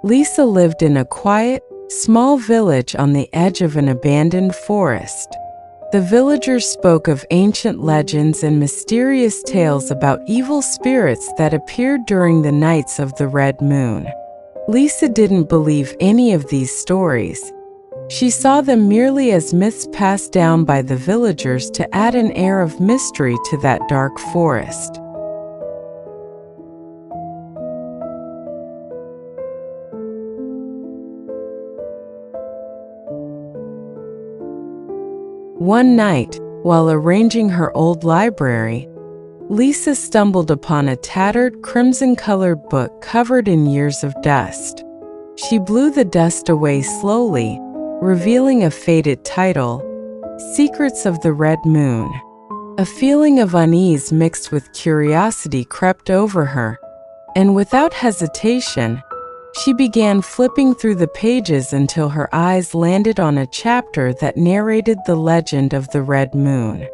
Lisa lived in a quiet, small village on the edge of an abandoned forest. The villagers spoke of ancient legends and mysterious tales about evil spirits that appeared during the nights of the red moon. Lisa didn't believe any of these stories. She saw them merely as myths passed down by the villagers to add an air of mystery to that dark forest. One night, while arranging her old library, Lisa stumbled upon a tattered, crimson-colored book covered in years of dust. She blew the dust away slowly, revealing a faded title, Secrets of the Red Moon. A feeling of unease mixed with curiosity crept over her, and without hesitation, she began flipping through the pages until her eyes landed on a chapter that narrated the legend of the Red Moon.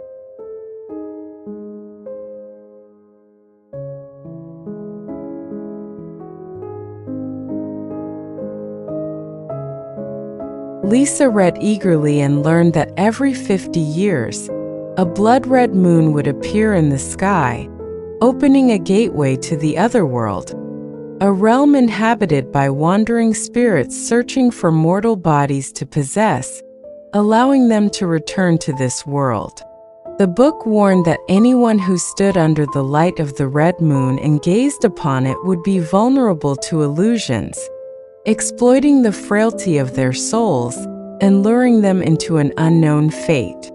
Lisa read eagerly and learned that every 50 years, a blood-red moon would appear in the sky, opening a gateway to the otherworld, a realm inhabited by wandering spirits searching for mortal bodies to possess, allowing them to return to this world. The book warned that anyone who stood under the light of the red moon and gazed upon it would be vulnerable to illusions, exploiting the frailty of their souls and luring them into an unknown fate.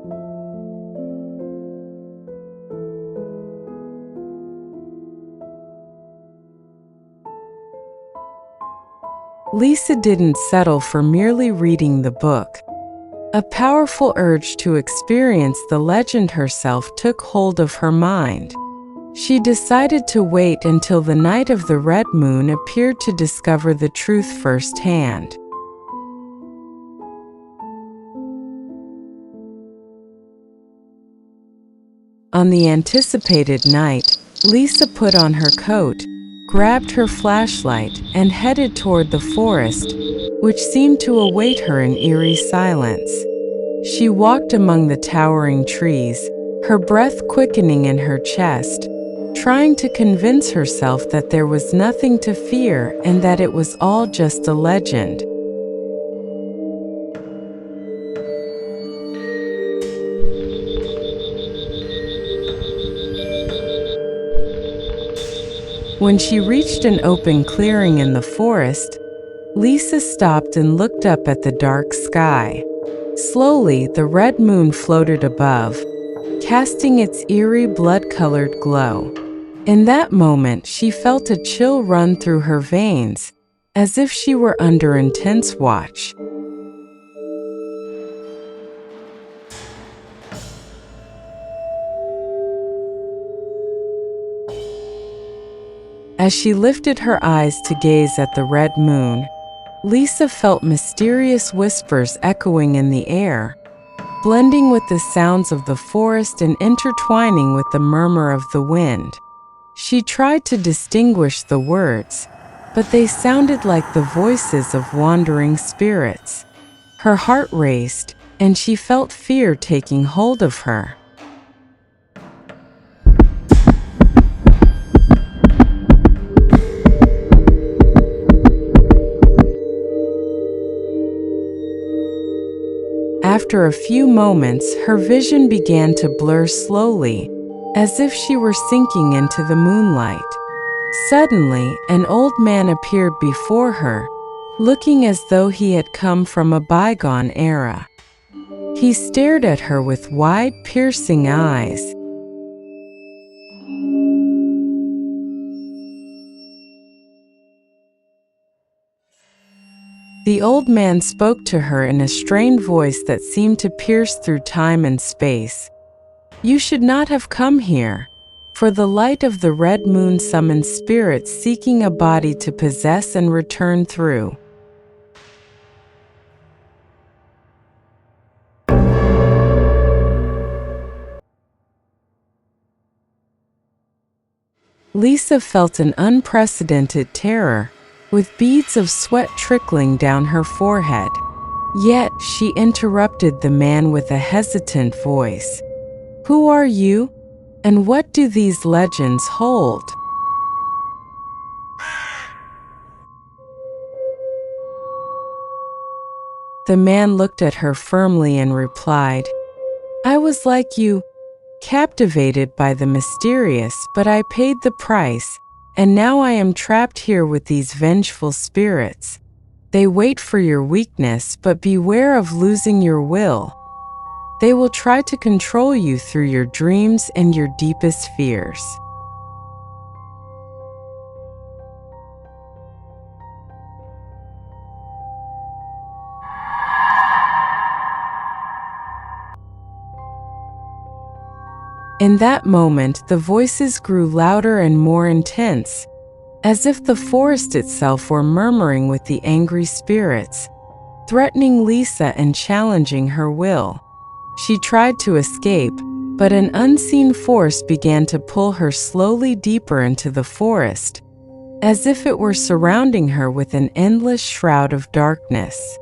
Lisa didn't settle for merely reading the book. A powerful urge to experience the legend herself took hold of her mind. She decided to wait until the night of the red moon appeared to discover the truth firsthand. On the anticipated night, Lisa put on her coat, grabbed her flashlight, and headed toward the forest, which seemed to await her in eerie silence. She walked among the towering trees, her breath quickening in her chest, trying to convince herself that there was nothing to fear and that it was all just a legend. When she reached an open clearing in the forest, Lisa stopped and looked up at the dark sky. Slowly, the red moon floated above, casting its eerie blood-colored glow. In that moment, she felt a chill run through her veins, as if she were under intense watch. As she lifted her eyes to gaze at the red moon, Lisa felt mysterious whispers echoing in the air, blending with the sounds of the forest and intertwining with the murmur of the wind. She tried to distinguish the words, but they sounded like the voices of wandering spirits. Her heart raced, and she felt fear taking hold of her. After a few moments, her vision began to blur slowly, as if she were sinking into the moonlight. Suddenly, an old man appeared before her, looking as though he had come from a bygone era. He stared at her with wide, piercing eyes. The old man spoke to her in a strained voice that seemed to pierce through time and space. "You should not have come here, for the light of the red moon summons spirits seeking a body to possess and return through." Lisa felt an unprecedented terror, with beads of sweat trickling down her forehead. Yet she interrupted the man with a hesitant voice. "Who are you, and what do these legends hold?" The man looked at her firmly and replied, "I was like you, captivated by the mysterious, but I paid the price, and now I am trapped here with these vengeful spirits. They wait for your weakness, but beware of losing your will. They will try to control you through your dreams and your deepest fears." In that moment, the voices grew louder and more intense, as if the forest itself were murmuring with the angry spirits, threatening Lisa and challenging her will. She tried to escape, but an unseen force began to pull her slowly deeper into the forest, as if it were surrounding her with an endless shroud of darkness.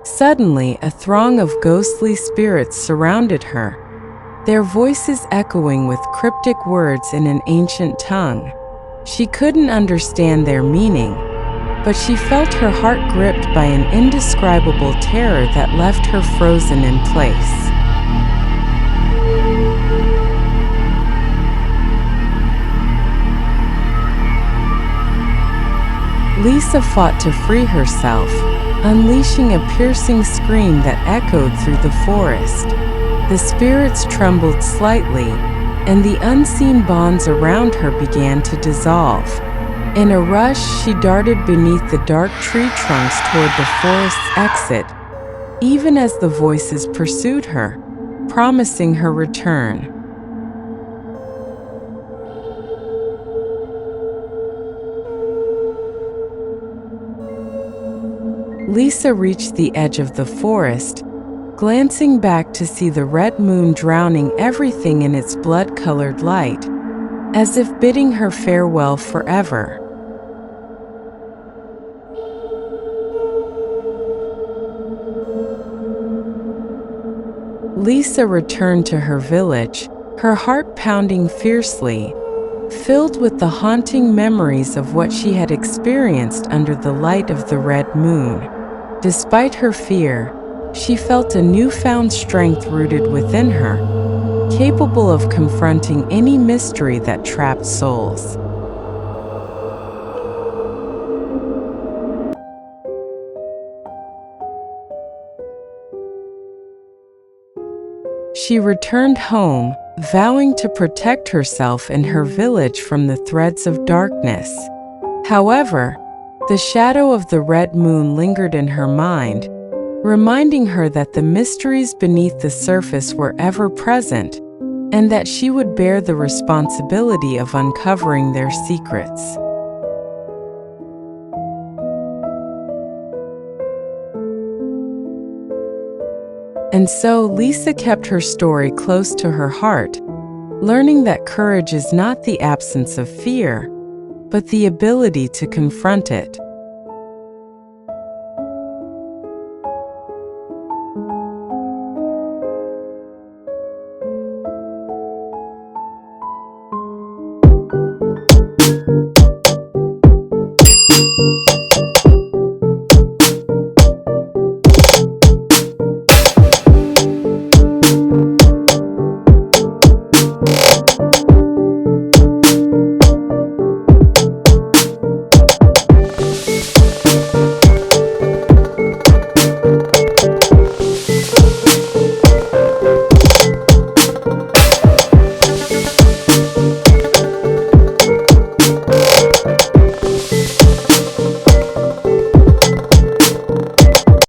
Suddenly, a throng of ghostly spirits surrounded her, their voices echoing with cryptic words in an ancient tongue. She couldn't understand their meaning, but she felt her heart gripped by an indescribable terror that left her frozen in place. Lisa fought to free herself, unleashing a piercing scream that echoed through the forest. The spirits trembled slightly, and the unseen bonds around her began to dissolve. In a rush, she darted beneath the dark tree trunks toward the forest's exit, even as the voices pursued her, promising her return. Lisa reached the edge of the forest, glancing back to see the red moon drowning everything in its blood-colored light, as if bidding her farewell forever. Lisa returned to her village, her heart pounding fiercely, filled with the haunting memories of what she had experienced under the light of the red moon. Despite her fear, she felt a newfound strength rooted within her, capable of confronting any mystery that trapped souls. She returned home, vowing to protect herself and her village from the threats of darkness. However, the shadow of the red moon lingered in her mind, reminding her that the mysteries beneath the surface were ever present, and that she would bear the responsibility of uncovering their secrets. And so Lisa kept her story close to her heart, learning that courage is not the absence of fear, but the ability to confront it.